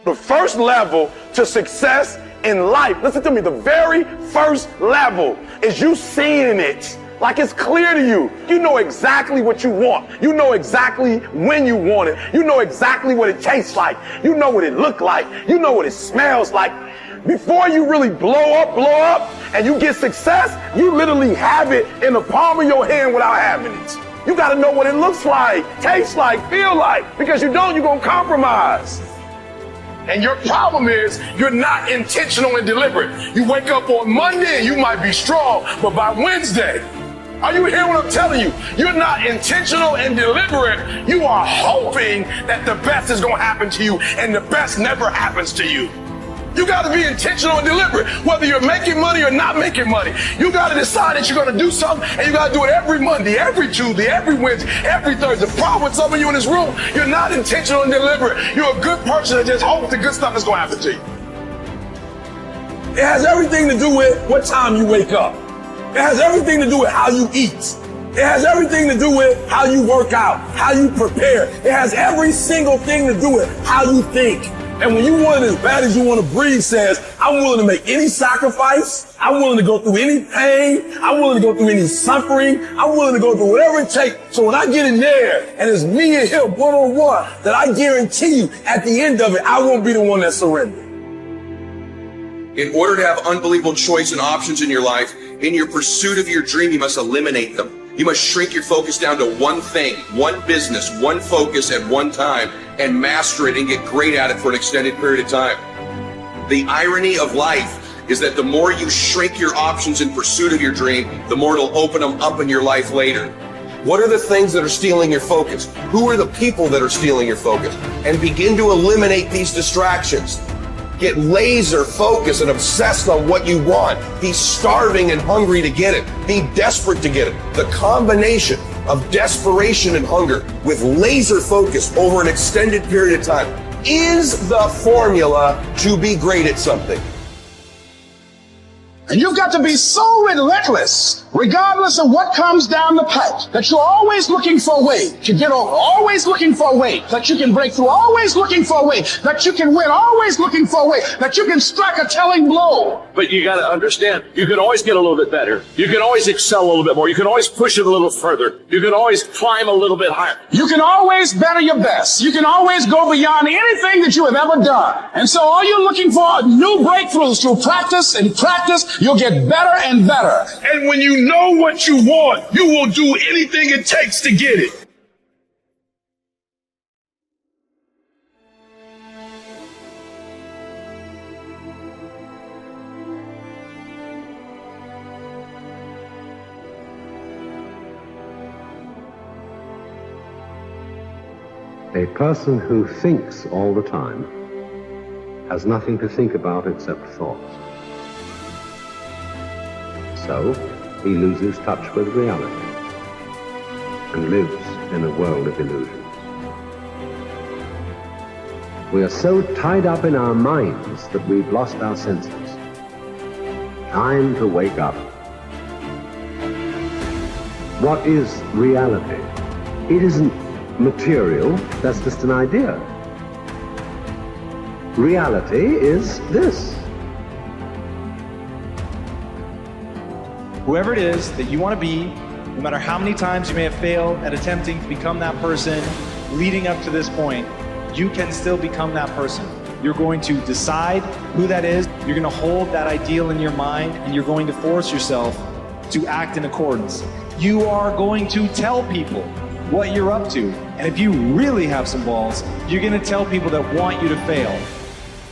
The first level to success in life, listen to me, the very first level is you seeing it like it's clear to you. You know exactly what you want. You know exactly when you want it. You know exactly what it tastes like. You know what it looks like. You know what it smells like. Before you really blow up, and you get success, you literally have it in the palm of your hand without having it. You gotta know what it looks like, tastes like, feel like, because you don't, you're gonna compromise. And your problem is you're not intentional and deliberate. You wake up on Monday and you might be strong, but by Wednesday, are you hearing what I'm telling you? You're not intentional and deliberate. You are hoping that the best is gonna happen to you, and the best never happens to you. You gotta be intentional and deliberate, whether you're making money or not making money. You gotta decide that you're gonna do something, and you gotta do it every Monday, every Tuesday, every Wednesday, every Thursday. The problem with some of you in this room, you're not intentional and deliberate. You're a good person that just hopes the good stuff is gonna happen to you. It has everything to do with what time you wake up. It has everything to do with how you eat. It has everything to do with how you work out, how you prepare. It has every single thing to do with how you think. And when you want it as bad as you want to breathe, says, I'm willing to make any sacrifice. I'm willing to go through any pain. I'm willing to go through any suffering. I'm willing to go through whatever it takes. So when I get in there and it's me and him one-on-one, that I guarantee you at the end of it, I won't be the one that surrendered. In order to have unbelievable choice and options in your life, in your pursuit of your dream, you must eliminate them. You must shrink your focus down to one thing, one business, one focus at one time, and master it and get great at it for an extended period of time. The irony of life is that the more you shrink your options in pursuit of your dream, the more it'll open them up in your life later. What are the things that are stealing your focus? Who are the people that are stealing your focus? And begin to eliminate these distractions. Get laser focused and obsessed on what you want. Be starving and hungry to get it. Be desperate to get it. The combination of desperation and hunger with laser focus over an extended period of time is the formula to be great at something. And you've got to be so relentless, regardless of what comes down the pipe, that you're always looking for a way to get over, always looking for a way that you can break through, always looking for a way that you can win, always looking for a way that you can strike a telling blow. But you got to understand, you can always get a little bit better. You can always excel a little bit more. You can always push it a little further. You can always climb a little bit higher. You can always better your best. You can always go beyond anything that you have ever done. And so all you're looking for are new breakthroughs through practice and practice. You'll get better and better. And when you know what you want, you will do anything it takes to get it. A person who thinks all the time has nothing to think about except thoughts. So he loses touch with reality and lives in a world of illusions. We are so tied up in our minds that we've lost our senses. Time to wake up. What is reality? It isn't material, that's just an idea. Reality is this. Whoever it is that you want to be, no matter how many times you may have failed at attempting to become that person leading up to this point, you can still become that person. You're going to decide who that is. You're going to hold that ideal in your mind, and you're going to force yourself to act in accordance. You are going to tell people what you're up to. And if you really have some balls, you're going to tell people that want you to fail.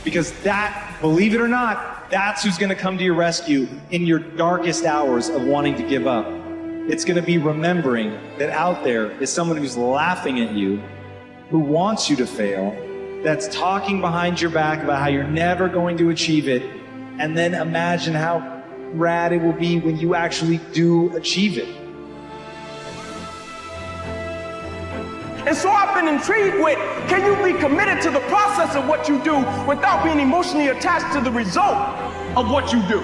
Because that, believe it or not, that's who's going to come to your rescue in your darkest hours of wanting to give up. It's going to be remembering that out there is someone who's laughing at you, who wants you to fail, that's talking behind your back about how you're never going to achieve it, and then imagine how rad it will be when you actually do achieve it. And so I've been intrigued with, can you be committed to the process of what you do without being emotionally attached to the result of what you do?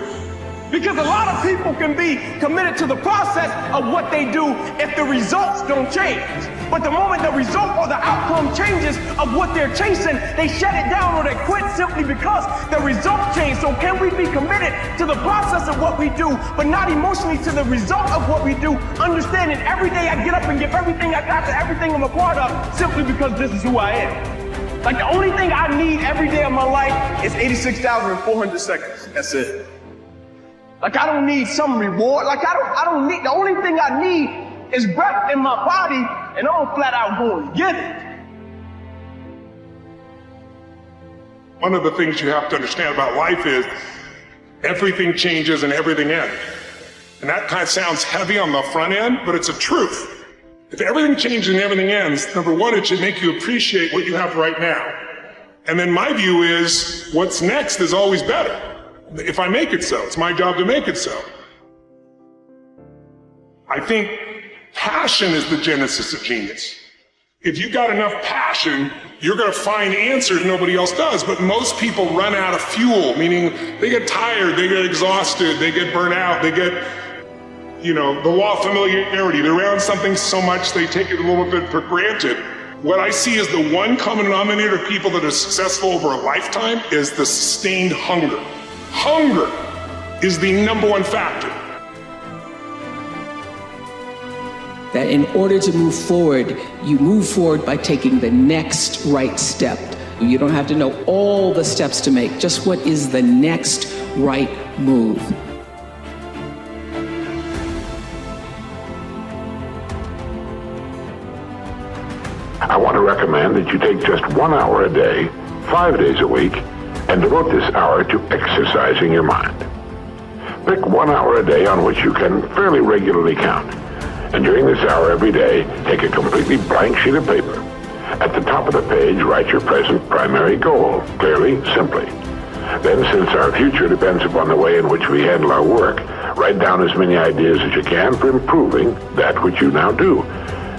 Because a lot of people can be committed to the process of what they do if the results don't change. But the moment the result or the outcome changes of what they're chasing, they shut it down or they quit simply because the result changed. So can we be committed to the process of what we do, but not emotionally to the result of what we do, understanding every day I get up and give everything I got to everything I'm a part of simply because this is who I am. Like the only thing I need every day of my life is 86,400 seconds. That's it. Like I don't need some reward. Like I don't need, the only thing I need is breath in my body, and I'm flat out going to get it. One of the things you have to understand about life is everything changes and everything ends. And that kind of sounds heavy on the front end, but it's a truth. If everything changes and everything ends, number one, it should make you appreciate what you have right now. And then my view is what's next is always better. If I make it so, it's my job to make it so. I think passion is the genesis of genius. If you've got enough passion, you're going to find answers nobody else does. But most people run out of fuel, meaning they get tired, they get exhausted, they get burnt out, they get, the law of familiarity. They're around something so much they take it a little bit for granted. What I see as the one common denominator of people that are successful over a lifetime is the sustained hunger. Hunger is the number one factor. That in order to move forward, you move forward by taking the next right step. You don't have to know all the steps to make, just what is the next right move. I want to recommend that you take just 1 hour a day, 5 days a week, and devote this hour to exercising your mind. Pick 1 hour a day on which you can fairly regularly count. And during this hour every day, take a completely blank sheet of paper. At the top of the page, write your present primary goal, clearly, simply. Then, since our future depends upon the way in which we handle our work, write down as many ideas as you can for improving that which you now do.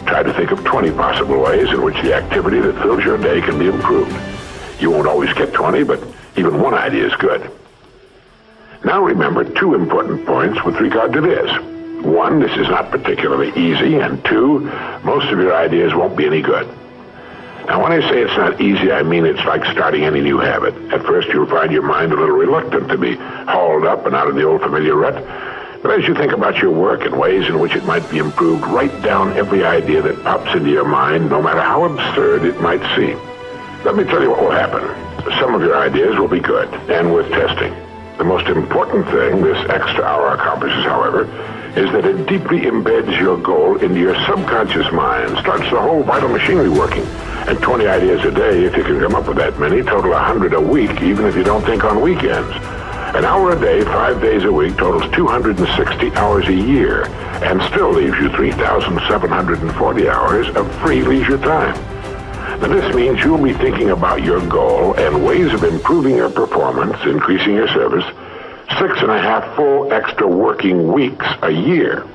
Try to think of 20 possible ways in which the activity that fills your day can be improved. You won't always get 20, but even one idea is good. Now remember 2 important points with regard to this. 1, this is not particularly easy, and 2, most of your ideas won't be any good. Now when I say it's not easy, I mean it's like starting any new habit. At first you'll find your mind a little reluctant to be hauled up and out of the old familiar rut. But as you think about your work and ways in which it might be improved, write down every idea that pops into your mind, no matter how absurd it might seem. Let me tell you what will happen. Some of your ideas will be good and worth testing. The most important thing this extra hour accomplishes, however, is that it deeply embeds your goal into your subconscious mind, starts the whole vital machinery working. And 20 ideas a day, if you can come up with that many, total 100 a week, even if you don't think on weekends. An hour a day, 5 days a week, totals 260 hours a year, and still leaves you 3,740 hours of free leisure time. Now this means you'll be thinking about your goal and ways of improving your performance, increasing your service, 6.5 full extra working weeks a year.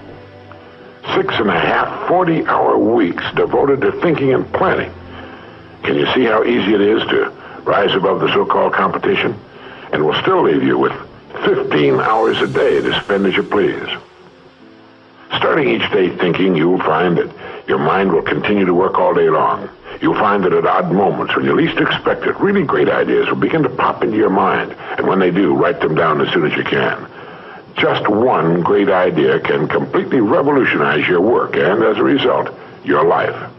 6.5 40-hour weeks devoted to thinking and planning. Can you see how easy it is to rise above the so-called competition? And will still leave you with 15 hours a day to spend as you please. Starting each day thinking, you'll find that your mind will continue to work all day long. You'll find that at odd moments, when you least expect it, really great ideas will begin to pop into your mind. And when they do, write them down as soon as you can. Just one great idea can completely revolutionize your work and, as a result, your life.